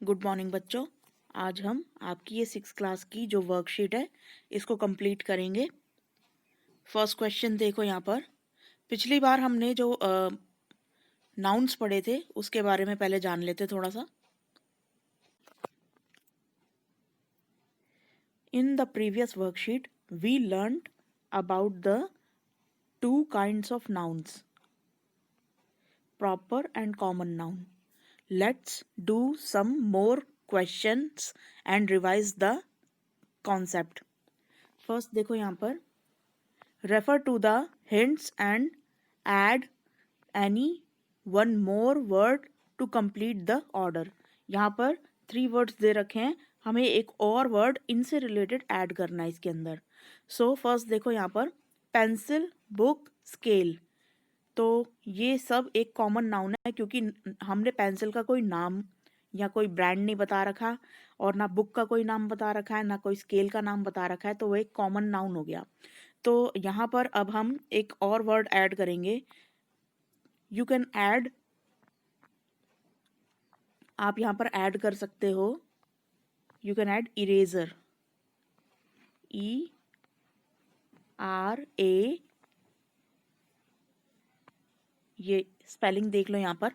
Good morning बच्चों। आज हम आपकी ये 6 क्लास की जो वर्कशीट है इसको कंप्लीट करेंगे। फर्स्ट क्वेश्चन देखो यहाँ पर। पिछली बार हमने जो नाउन्स पढ़े थे उसके बारे में पहले जान लेते थोड़ा सा। In the previous worksheet we learned about the two kinds of nouns, proper and common noun. Let's do some more questions and revise the concept. First देखो यहाँ पर, refer to the hints and add any one more word to complete the order. यहाँ पर 3 words दे रखे हैं, हमें एक और वर्ड इनसे रिलेटेड ऐड करना है इसके अंदर। सो फर्स्ट देखो यहाँ पर, पेंसिल, बुक, स्केल। तो ये सब एक कॉमन नाउन है क्योंकि हमने पेंसिल का कोई नाम या कोई ब्रांड नहीं बता रखा और ना बुक का कोई नाम बता रखा है ना कोई स्केल का नाम बता रखा है, तो वो एक कॉमन नाउन हो गया। तो यहाँ पर अब हम एक और वर्ड ऐड करेंगे। यू कैन ऐड, आप यहाँ पर ऐड कर सकते हो, you can add eraser, ERA, ये स्पेलिंग देख लो यहाँ पर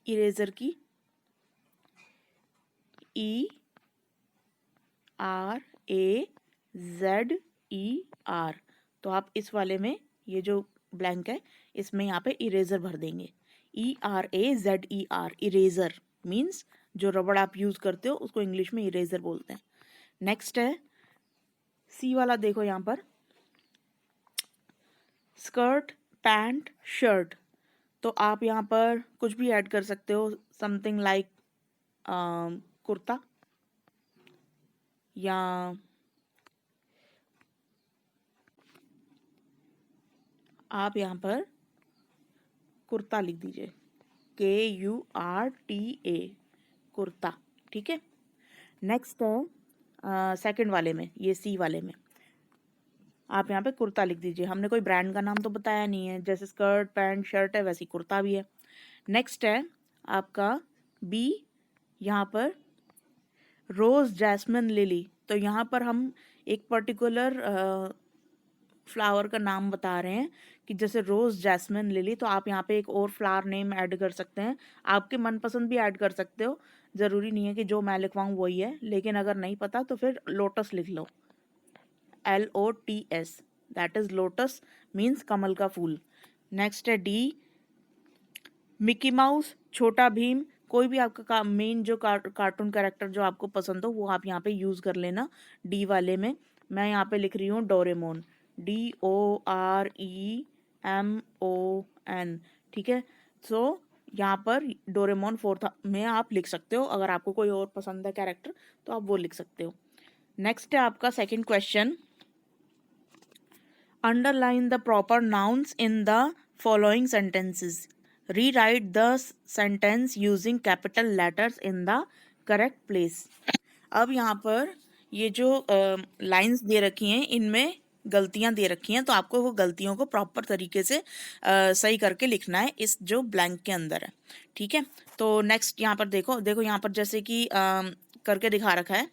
इरेजर की, ERAZER। तो आप इस वाले में ये जो ब्लैंक है इसमें यहाँ पे इरेजर भर देंगे। ERAZER, इरेजर मीन्स जो रबड़ आप यूज करते हो उसको इंग्लिश में इरेजर बोलते हैं। नेक्स्ट है सी वाला, देखो यहाँ पर स्कर्ट, पैंट, शर्ट। तो आप यहाँ पर कुछ भी ऐड कर सकते हो, समथिंग लाइक कुर्ता, या आप यहाँ पर कुर्ता लिख दीजिए, KURTA, कुर्ता। ठीक है। नेक्स्ट है सेकंड वाले में, ये सी वाले में आप यहाँ पे कुर्ता लिख दीजिए। हमने कोई ब्रांड का नाम तो बताया नहीं है, जैसे स्कर्ट, पैंट, शर्ट है वैसे कुर्ता भी है। नेक्स्ट है आपका बी, यहाँ पर रोज, जैस्मिन, लिली। तो यहाँ पर हम एक पर्टिकुलर फ्लावर का नाम बता रहे हैं कि जैसे रोज, जैस्मिन, लिली। तो आप यहाँ पे एक और फ्लावर नेम ऐड कर सकते हैं, आपके मनपसंद भी ऐड कर सकते हो, ज़रूरी नहीं है कि जो मैं लिखवाऊँ वही है। लेकिन अगर नहीं पता तो फिर लोटस लिख लो, LOTS, that is lotus, means कमल का फूल। नेक्स्ट है D, Mickey Mouse, Chhota Bheem. कोई भी आपका मेन जो कार्टून कैरेक्टर जो आपको पसंद हो वो आप यहाँ पे यूज़ कर लेना डी वाले में। मैं यहाँ पे लिख रही हूँ डोरेमोन, DOREMON। ठीक है। सो यहाँ पर डोरेमोन फोर्थ में आप लिख सकते हो। अगर आपको कोई और पसंद है कैरेक्टर तो आप वो लिख सकते हो। नेक्स्ट है आपका second question, underline the proper nouns in the following sentences, rewrite the sentence using capital letters in the correct place. अब यहाँ पर ये जो लाइंस दे रखी हैं इनमें गलतियां दे रखी हैं, तो आपको वो गलतियों को प्रॉपर तरीके से सही करके लिखना है इस जो ब्लैंक के अंदर है। ठीक है। तो नेक्स्ट यहाँ पर देखो यहाँ पर जैसे कि करके दिखा रखा है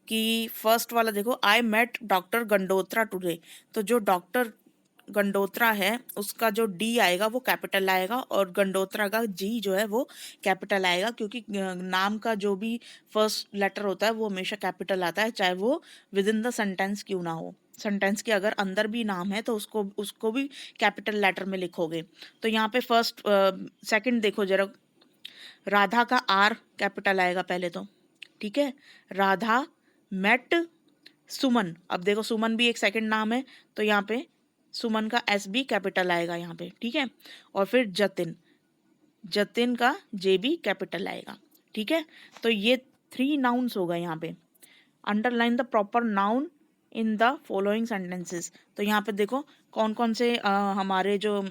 कि फर्स्ट वाला देखो, I met doctor Gandotra today. तो जो डॉक्टर गंडोत्रा है उसका जो डी आएगा वो कैपिटल आएगा और गंडोत्रा का जी जो है वो कैपिटल आएगा, क्योंकि नाम का जो भी फर्स्ट लेटर होता है वो हमेशा कैपिटल आता है, चाहे वो विद इन द सेंटेंस क्यों ना हो। सेंटेंस के अगर अंदर भी नाम है तो उसको भी कैपिटल लेटर में लिखोगे। तो यहाँ पे फर्स्ट सेकंड देखो जरा, राधा का आर कैपिटल आएगा पहले तो। ठीक है। राधा मेट सुमन, अब देखो सुमन भी एक सेकंड नाम है तो यहाँ पे सुमन का एस भी कैपिटल आएगा यहाँ पे। ठीक है। और फिर जतिन, जतिन का जे भी कैपिटल आएगा। ठीक है। तो ये 3 नाउन्स हो गए यहाँ पे। Underline the proper noun in the following sentences. तो यहाँ पे देखो कौन कौन से हमारे जो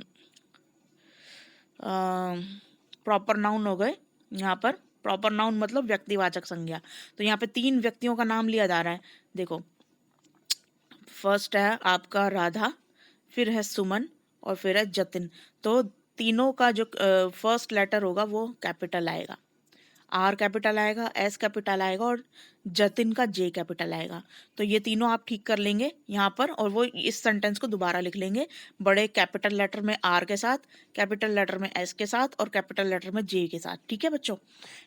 प्रॉपर नाउन हो गए। यहाँ पर प्रॉपर नाउन मतलब व्यक्तिवाचक संज्ञा। तो यहाँ पे 3 व्यक्तियों का नाम लिया जा रहा है। देखो फर्स्ट है आपका राधा, फिर है सुमन और फिर है जतिन। तो तीनों का जो फर्स्ट लेटर होगा वो कैपिटल आएगा। आर कैपिटल आएगा, एस कैपिटल आएगा और जतिन का जे कैपिटल आएगा। तो ये तीनों आप ठीक कर लेंगे यहाँ पर, और वो इस सेंटेंस को दोबारा लिख लेंगे बड़े कैपिटल लेटर में आर के साथ, कैपिटल लेटर में एस के साथ और कैपिटल लेटर में जे के साथ। ठीक है बच्चों।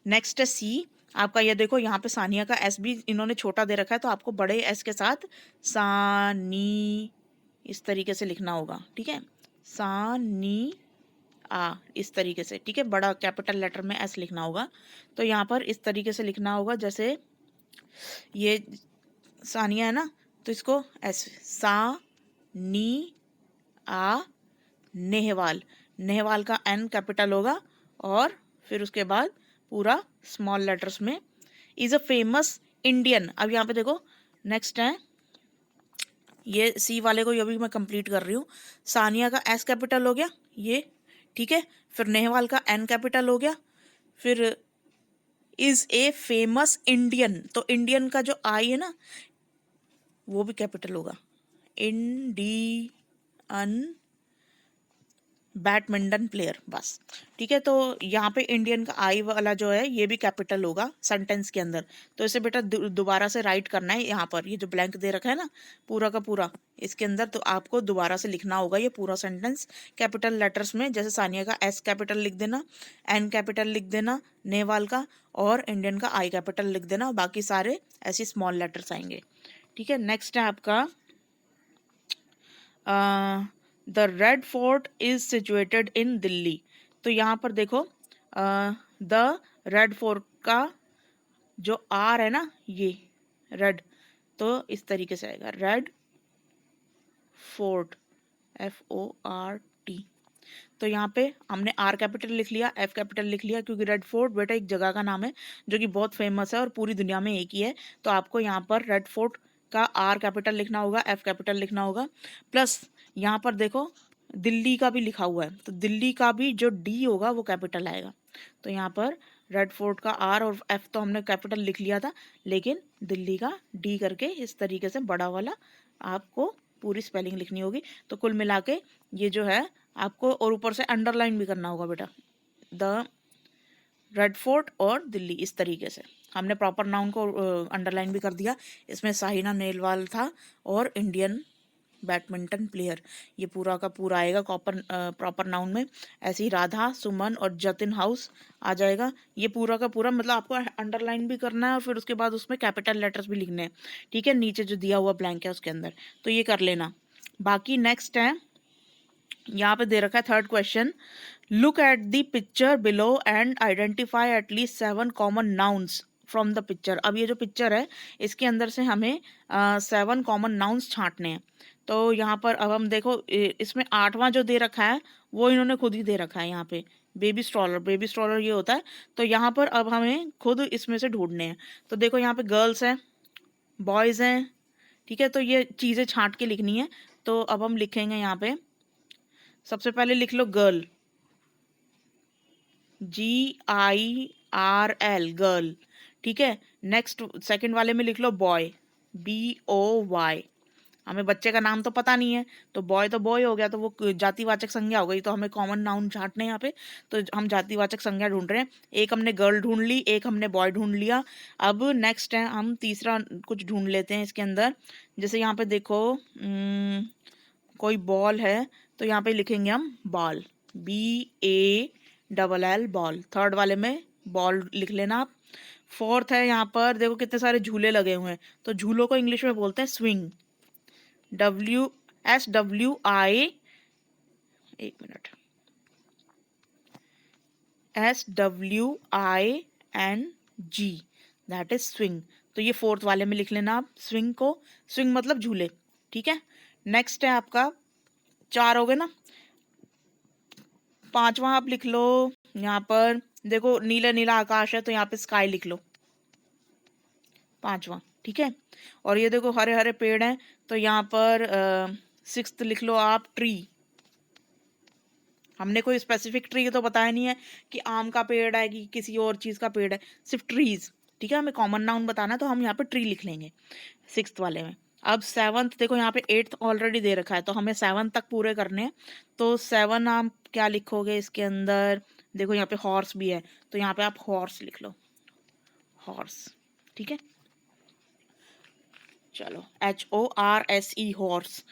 नेक्स्ट है सी आपका। ये देखो यहाँ पे सानिया का एस भी इन्होंने छोटा दे रखा है, तो आपको बड़े एस के साथ सानी इस तरीके से लिखना होगा। ठीक है, सानी इस तरीके से। ठीक है, बड़ा कैपिटल लेटर में एस लिखना होगा। तो यहाँ पर इस तरीके से लिखना होगा, जैसे ये सानिया है ना, तो इसको एस सा नी आ नेहवाल। नेहवाल का एन कैपिटल होगा और फिर उसके बाद पूरा स्मॉल लेटर्स में इज अ फेमस इंडियन। अब यहाँ पे देखो नेक्स्ट है ये सी वाले को, ये भी मैं कंप्लीट कर रही हूँ। सानिया का एस कैपिटल हो गया ये, ठीक है। फिर नेहवाल का एन कैपिटल हो गया, फिर इज ए फेमस इंडियन, तो इंडियन का जो आई है ना वो भी कैपिटल होगा। इंडियन बैडमिंटन प्लेयर, बस। ठीक है, तो यहाँ पे इंडियन का आई वाला जो है ये भी कैपिटल होगा सेंटेंस के अंदर। तो इसे बेटा दोबारा से राइट करना है। यहाँ पर ये जो ब्लैंक दे रखा है ना पूरा का पूरा इसके अंदर, तो आपको दोबारा से लिखना होगा ये पूरा सेंटेंस कैपिटल लेटर्स में। जैसे सानिया का एस कैपिटल लिख देना, एन कैपिटल लिख देना नेहवाल का, और इंडियन का आई कैपिटल लिख देना, बाकी सारे ऐसे स्मॉल लेटर्स आएंगे। ठीक है, नेक्स्ट है आपका the red fort is situated in Delhi. तो यहाँ पर देखो द रेड फोर्ट का जो आर है ना ये रेड, तो इस तरीके से आएगा रेड फोर्ट, FORT। तो यहाँ पे हमने आर कैपिटल लिख लिया, एफ कैपिटल लिख लिया, क्योंकि रेड फोर्ट बेटा एक जगह का नाम है जो कि बहुत फेमस है और पूरी दुनिया में एक ही है। तो आपको यहाँ पर रेड फोर्ट का आर कैपिटल लिखना होगा, एफ कैपिटल लिखना होगा, प्लस यहाँ पर देखो दिल्ली का भी लिखा हुआ है, तो दिल्ली का भी जो डी होगा वो कैपिटल आएगा। तो यहाँ पर रेड फोर्ट का आर और एफ तो हमने कैपिटल लिख लिया था, लेकिन दिल्ली का डी करके इस तरीके से बड़ा वाला आपको पूरी स्पेलिंग लिखनी होगी। तो कुल मिला के ये जो है आपको, और ऊपर से अंडरलाइन भी करना होगा बेटा, द रेड फोर्ट और दिल्ली, इस तरीके से। हमने प्रॉपर नाउन को अंडरलाइन भी कर दिया। इसमें साहिना नेहवाल था और इंडियन बैडमिंटन प्लेयर, ये पूरा का पूरा आएगा प्रॉपर नाउन में। ऐसे ही राधा, सुमन और जतिन हाउस आ जाएगा। ये पूरा का पूरा मतलब आपको अंडरलाइन भी करना है और फिर उसके बाद उसमें कैपिटल लेटर्स भी लिखने हैं। ठीक है, नीचे जो दिया हुआ ब्लैंक है उसके अंदर, तो ये कर लेना। बाकी नेक्स्ट है यहाँ पे दे रखा है third question, look at the picture below and identify at least 7 common nouns from the picture. अब ये जो पिक्चर है इसके अंदर से हमें 7 कॉमन नाउन्स छांटने हैं। तो यहाँ पर अब हम देखो इसमें 8वां जो दे रखा है वो इन्होंने खुद ही दे रखा है। यहाँ पे बेबी स्ट्रॉलर, बेबी स्ट्रॉलर ये होता है। तो यहाँ पर अब हमें खुद इसमें से ढूंढने हैं। तो देखो यहाँ पे गर्ल्स हैं, बॉयज़ हैं, ठीक है, तो ये चीज़ें छांट के लिखनी है। तो अब हम लिखेंगे यहाँ पे, सबसे पहले लिख लो गर्ल, GIRL गर्ल, ठीक है। नेक्स्ट सेकंड वाले में लिख लो बॉय, BOY। हमें बच्चे का नाम तो पता नहीं है, तो बॉय हो गया, तो वो जातिवाचक संज्ञा हो गई। तो हमें कॉमन नाउन छांटने हैं यहाँ पे, तो हम जातिवाचक संज्ञा ढूंढ रहे हैं। एक हमने गर्ल ढूंढ ली, एक हमने बॉय ढूंढ लिया। अब नेक्स्ट है हम तीसरा कुछ ढूंढ लेते हैं इसके अंदर। जैसे यहाँ पे देखो कोई बॉल है, तो यहाँ पे लिखेंगे हम बॉल, BALL बॉल। थर्ड वाले में बॉल लिख लेना आप। फोर्थ है यहाँ पर देखो कितने सारे झूले लगे हुए हैं, तो झूलों को इंग्लिश में बोलते हैं स्विंग, SWI, एक minute, SWING, that is swing. तो ये फोर्थ वाले में लिख लेना आप स्विंग को, स्विंग मतलब झूले, ठीक है। नेक्स्ट है आपका 4 हो गए ना। 5वां आप लिख लो, यहाँ पर देखो नीला नीला आकाश है, तो यहाँ पे स्काई लिख लो 5वां, ठीक है। और ये देखो हरे हरे पेड़ हैं, तो यहाँ पर 6th लिख लो आप ट्री। हमने कोई स्पेसिफिक ट्री तो बताया नहीं है कि आम का पेड़ है कि किसी और चीज़ का पेड़ है, सिर्फ ट्रीज, ठीक है। हमें कॉमन नाउन बताना है, तो हम यहाँ पे ट्री लिख लेंगे 6th वाले में। अब 7th देखो यहाँ पे 8th ऑलरेडी दे रखा है, तो हमें 7 तक पूरे करने हैं। तो 7 आप क्या लिखोगे इसके अंदर? देखो यहाँ पे हॉर्स भी है, तो यहाँ पे आप हॉर्स लिख लो, हॉर्स। ठीक है, चलो HORSE हॉर्स।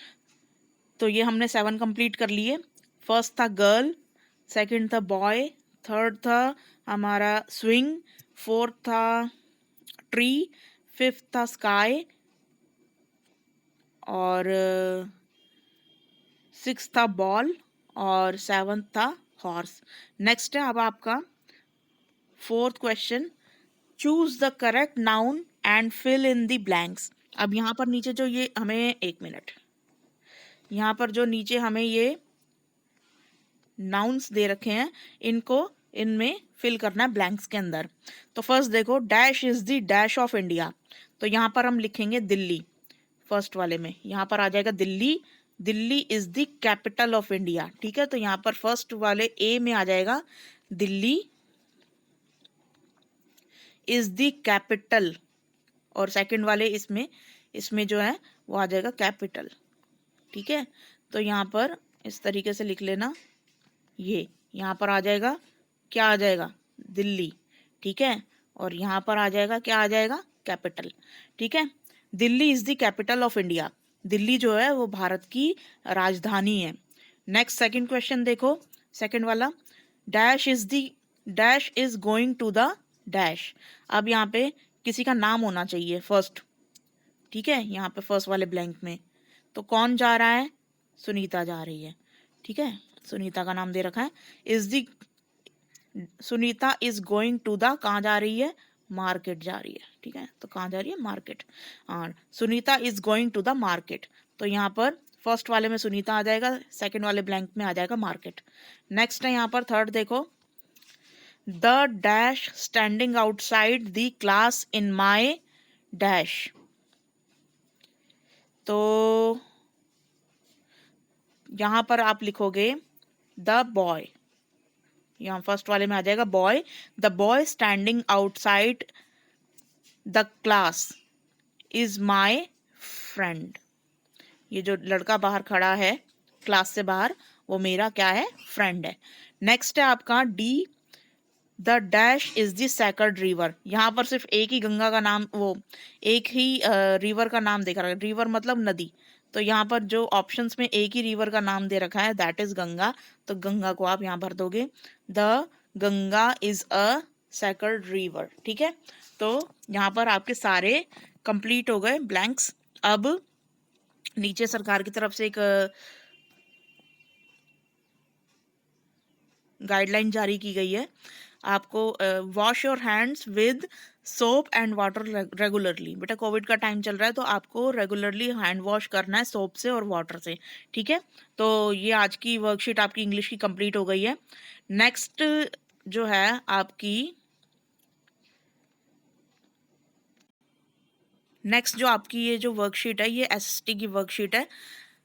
तो ये हमने 7 कंप्लीट कर लिए। फर्स्ट था गर्ल, सेकंड था बॉय, थर्ड था हमारा स्विंग, फोर्थ था ट्री, फिफ्थ था स्काई, और सिक्स था बॉल, और 7th था हॉर्स। नेक्स्ट है अब आपका 4th question, choose the correct noun and fill in the blanks. अब यहाँ पर नीचे जो ये हमें, एक मिनट, यहाँ पर जो नीचे हमें ये नाउन्स दे रखे हैं, इनको इनमें फिल करना है ब्लैंक्स के अंदर। तो फर्स्ट देखो, dash is the dash of India, तो यहाँ पर हम लिखेंगे दिल्ली। फर्स्ट वाले में यहाँ पर आ जाएगा Delhi, Delhi is the capital of India. ठीक है, तो यहाँ पर फर्स्ट वाले ए में आ जाएगा दिल्ली इज द कैपिटल, और सेकंड वाले इसमें जो है वो आ जाएगा कैपिटल। ठीक है, तो यहाँ पर इस तरीके से लिख लेना, ये यहाँ पर आ जाएगा, क्या आ जाएगा? दिल्ली। ठीक है, और यहाँ पर आ जाएगा, क्या आ जाएगा? कैपिटल। ठीक है, Delhi is the capital of India, Delhi जो है वो भारत की राजधानी है। नेक्स्ट सेकंड क्वेश्चन देखो, सेकंड वाला, dash is going to the dash. अब यहाँ पे किसी का नाम होना चाहिए फर्स्ट। ठीक है, यहाँ पे फर्स्ट वाले ब्लैंक में, तो कौन जा रहा है? सुनीता जा रही है। ठीक है, सुनीता का नाम दे रखा है, Sunita is going to the, कहाँ जा रही है? मार्केट जा रही है। ठीक है, तो कहाँ जा रही है? मार्केट। और Sunita is going to the market, तो यहाँ पर फर्स्ट वाले में सुनीता आ जाएगा, सेकंड वाले ब्लैंक में आ जाएगा मार्केट। नेक्स्ट है यहाँ पर थर्ड देखो, the dash standing outside the class in my dash. तो यहाँ पर आप लिखोगे द बॉय, यहाँ फर्स्ट वाले में आ जाएगा boy, the boy standing outside the class is my friend. ये जो लड़का बाहर खड़ा है क्लास से बाहर, वो मेरा क्या है? फ्रेंड है। नेक्स्ट है आपका D, the dash is the second river. यहाँ पर सिर्फ एक ही गंगा का नाम, वो एक ही रिवर का नाम देखा रहा है, रिवर मतलब नदी। तो यहाँ पर जो ऑप्शंस में एक ही रिवर का नाम दे रखा है, दैट इज गंगा, तो गंगा को आप यहाँ भर दोगे, the Ganga is a second river. ठीक है, तो यहाँ पर आपके सारे कंप्लीट हो गए ब्लैंक्स। अब नीचे सरकार की तरफ से एक गाइडलाइन जारी की गई है, आपको wash your hands with soap and water regularly. बेटा कोविड का टाइम चल रहा है, तो आपको रेगुलरली हैंड वॉश करना है सोप से और वाटर से। ठीक है, तो ये आज की वर्कशीट आपकी इंग्लिश की कंप्लीट हो गई है। नेक्स्ट जो है आपकी, नेक्स्ट जो आपकी ये जो वर्कशीट है, ये एसएसटी की वर्कशीट है।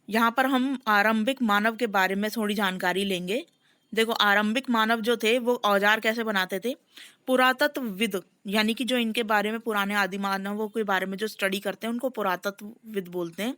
यहाँ पर हम आरंभिक मानव के बारे में थोड़ी जानकारी लेंगे। देखो, आरंभिक मानव जो थे वो औजार कैसे बनाते थे? पुरातत्वविद, यानी कि जो इनके बारे में, पुराने आदि मानवों के बारे में जो स्टडी करते हैं, उनको पुरातत्वविद बोलते हैं।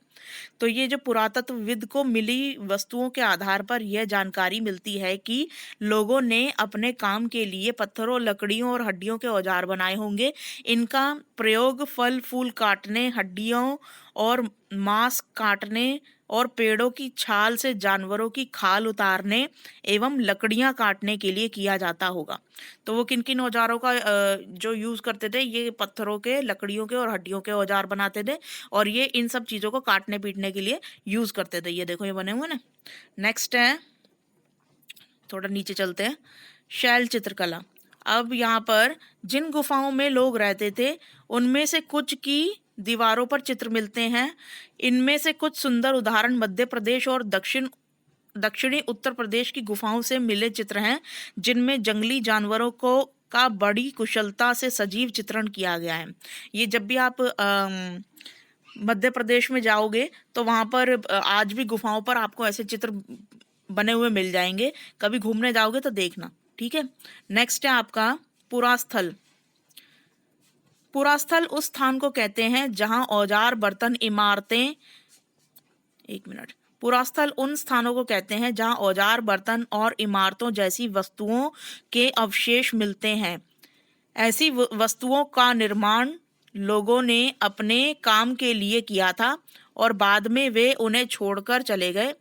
तो ये जो पुरातत्वविद को मिली वस्तुओं के आधार पर यह जानकारी मिलती है कि लोगों ने अपने काम के लिए पत्थरों, लकड़ियों और हड्डियों के औजार बनाए होंगे। इनका प्रयोग फल फूल काटने, हड्डियों और मांस काटने, और पेड़ों की छाल से जानवरों की खाल उतारने एवं लकड़ियां काटने के लिए किया जाता होगा। तो वो किन किन औजारों का जो यूज करते थे? ये पत्थरों के, लकड़ियों के और हड्डियों के औजार बनाते थे, और ये इन सब चीजों को काटने पीटने के लिए यूज करते थे। ये देखो, ये बने हुए ना। नेक्स्ट है, थोड़ा नीचे चलते हैं, शैल चित्रकला। अब यहाँ पर जिन गुफाओं में लोग रहते थे, उनमें से कुछ की दीवारों पर चित्र मिलते हैं। इनमें से कुछ सुंदर उदाहरण मध्य प्रदेश और दक्षिणी उत्तर प्रदेश की गुफाओं से मिले चित्र हैं, जिनमें जंगली जानवरों को का बड़ी कुशलता से सजीव चित्रण किया गया है। ये जब भी आप मध्य प्रदेश में जाओगे, तो वहां पर आज भी गुफाओं पर आपको ऐसे चित्र बने हुए मिल जाएंगे, कभी घूमने जाओगे तो देखना। ठीक है, नेक्स्ट है आपका पुरास्थल। पुरास्थल उस स्थान को कहते हैं जहां औजार, बर्तन, इमारतें, एक मिनट, पुरास्थल उन स्थानों को कहते हैं जहां औजार, बर्तन और इमारतों जैसी वस्तुओं के अवशेष मिलते हैं। ऐसी वस्तुओं का निर्माण लोगों ने अपने काम के लिए किया था और बाद में वे उन्हें छोड़कर चले गए।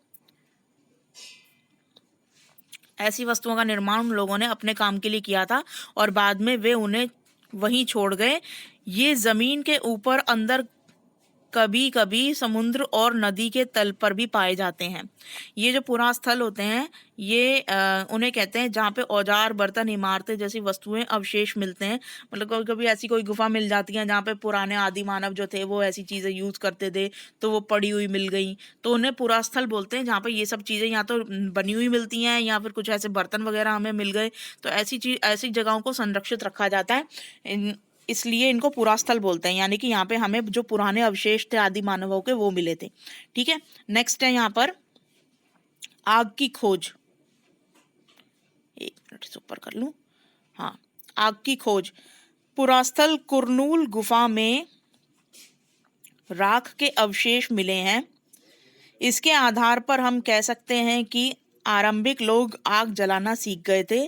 ऐसी वस्तुओं का निर्माण लोगों ने अपने काम के लिए किया था और बाद में वे उन्हें वहीं छोड़ गए। ये जमीन के ऊपर, अंदर, कभी कभी समुद्र और नदी के तल पर भी पाए जाते हैं। ये जो पुरास्थल होते हैं ये उन्हें कहते हैं जहाँ पे औजार, बर्तन, इमारतें जैसी वस्तुएं, अवशेष मिलते हैं। मतलब कभी कभी ऐसी कोई गुफा मिल जाती है जहाँ पे पुराने आदि मानव जो थे वो ऐसी चीजें यूज करते थे, तो वो पड़ी हुई मिल गई, तो उन्हें पुरास्थल बोलते हैं। जहाँ पे ये सब चीजें या तो बनी हुई मिलती हैं या फिर कुछ ऐसे बर्तन वगैरह हमें मिल गए, तो ऐसी जगहों को संरक्षित रखा जाता है, इसलिए इनको पुरास्थल बोलते हैं। यानी कि यहाँ पे हमें जो पुराने अवशेष थे आदि मानवों के वो मिले थे। ठीक है, नेक्स्ट है यहाँ पर आग की खोज। एक मिनट से ऊपर कर लूं। हाँ, आग की खोज। पुरास्थल कुरनूल गुफा में राख के अवशेष मिले हैं। इसके आधार पर हम कह सकते हैं कि आरंभिक लोग आग जलाना सीख गए थे।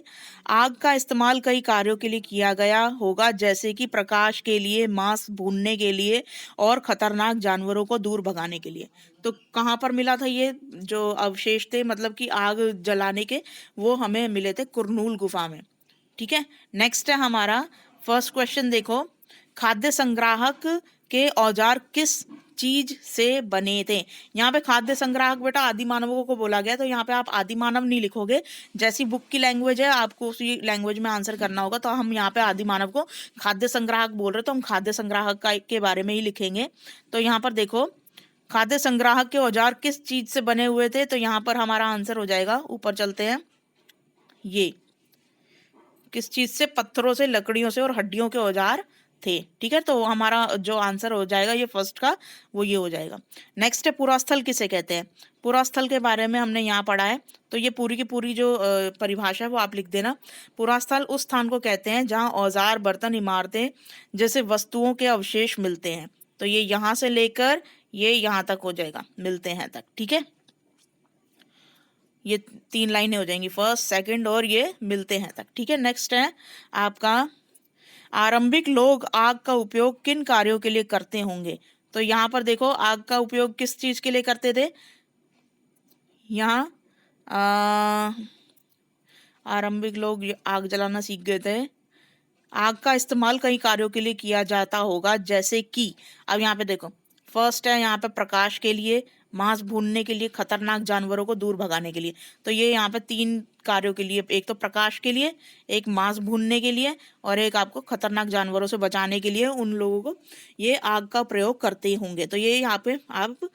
आग का इस्तेमाल कई कार्यों के लिए किया गया होगा, जैसे कि प्रकाश के लिए, मांस भूनने के लिए और खतरनाक जानवरों को दूर भगाने के लिए। तो कहाँ पर मिला था ये जो अवशेष थे, मतलब कि आग जलाने के, वो हमें मिले थे कुरनूल गुफा में। ठीक है, नेक्स्ट है हमारा फर्स्ट क्वेश्चन। देखो, खाद्य संग्राहक के औजार किस चीज से बने थे। यहाँ पे खाद्य संग्राहक बेटा आदि मानवों को बोला गया, तो यहाँ पे आप आदि मानव नहीं लिखोगे, जैसी बुक की लैंग्वेज है आपको उसी लैंग्वेज में आंसर करना होगा। तो हम यहाँ पे आदि मानव को खाद्य संग्राहक बोल रहे, तो हम खाद्य संग्राहक के बारे में ही लिखेंगे। तो यहाँ पर देखो, खाद्य संग्राहक के औजार किस चीज से बने हुए थे, तो यहाँ पर हमारा आंसर हो जाएगा, ऊपर चलते हैं, ये किस चीज से, पत्थरों से, लकड़ियों से और हड्डियों के औजार थे। ठीक है, तो हमारा जो आंसर हो जाएगा ये फर्स्ट का, वो ये हो जाएगा। नेक्स्ट है पुरास्थल किसे कहते हैं। पुरास्थल के बारे में हमने यहाँ पढ़ा है, तो ये पूरी की पूरी जो परिभाषा है वो आप लिख देना। पुरास्थल उस स्थान को कहते हैं जहाँ औजार, बर्तन, इमारतें जैसे वस्तुओं के अवशेष मिलते हैं। तो ये यहाँ से लेकर ये यहाँ तक हो जाएगा, मिलते हैं तक। ठीक है, ये 3 लाइनें हो जाएंगी, फर्स्ट, सेकंड और ये मिलते हैं तक। ठीक है, नेक्स्ट है आपका, आरंभिक लोग आग का उपयोग किन कार्यों के लिए करते होंगे। तो यहाँ पर देखो, आग का उपयोग किस चीज के लिए करते थे। यहाँ आरंभिक लोग आग जलाना सीख गए थे। आग का इस्तेमाल कई कार्यों के लिए किया जाता होगा, जैसे कि, अब यहाँ पे देखो, फर्स्ट है यहाँ पे प्रकाश के लिए, मांस भूनने के लिए, खतरनाक जानवरों को दूर भगाने के लिए। तो ये यहाँ पे 3 कार्यों के लिए, एक तो प्रकाश के लिए, एक मांस भूनने के लिए और एक आपको खतरनाक जानवरों से बचाने के लिए उन लोगों को ये आग का प्रयोग करते होंगे। तो ये यहाँ पे आप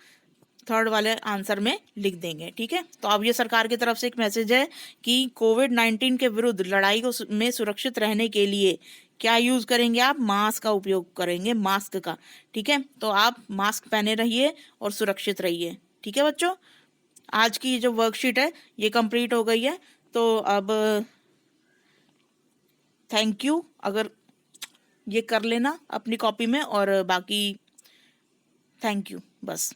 थर्ड वाले आंसर में लिख देंगे। ठीक है, तो अब ये सरकार की तरफ से एक मैसेज है कि कोविड-19 के विरुद्ध लड़ाई को में सुरक्षित रहने के लिए क्या यूज करेंगे आप, मास्क का उपयोग करेंगे, मास्क का। ठीक है, तो आप मास्क पहने रहिए और सुरक्षित रहिए। ठीक है बच्चों, आज की जो वर्कशीट है ये कंप्लीट हो गई है। तो अब थैंक यू, अगर ये कर लेना अपनी कॉपी में, और बाकी थैंक यू, बस।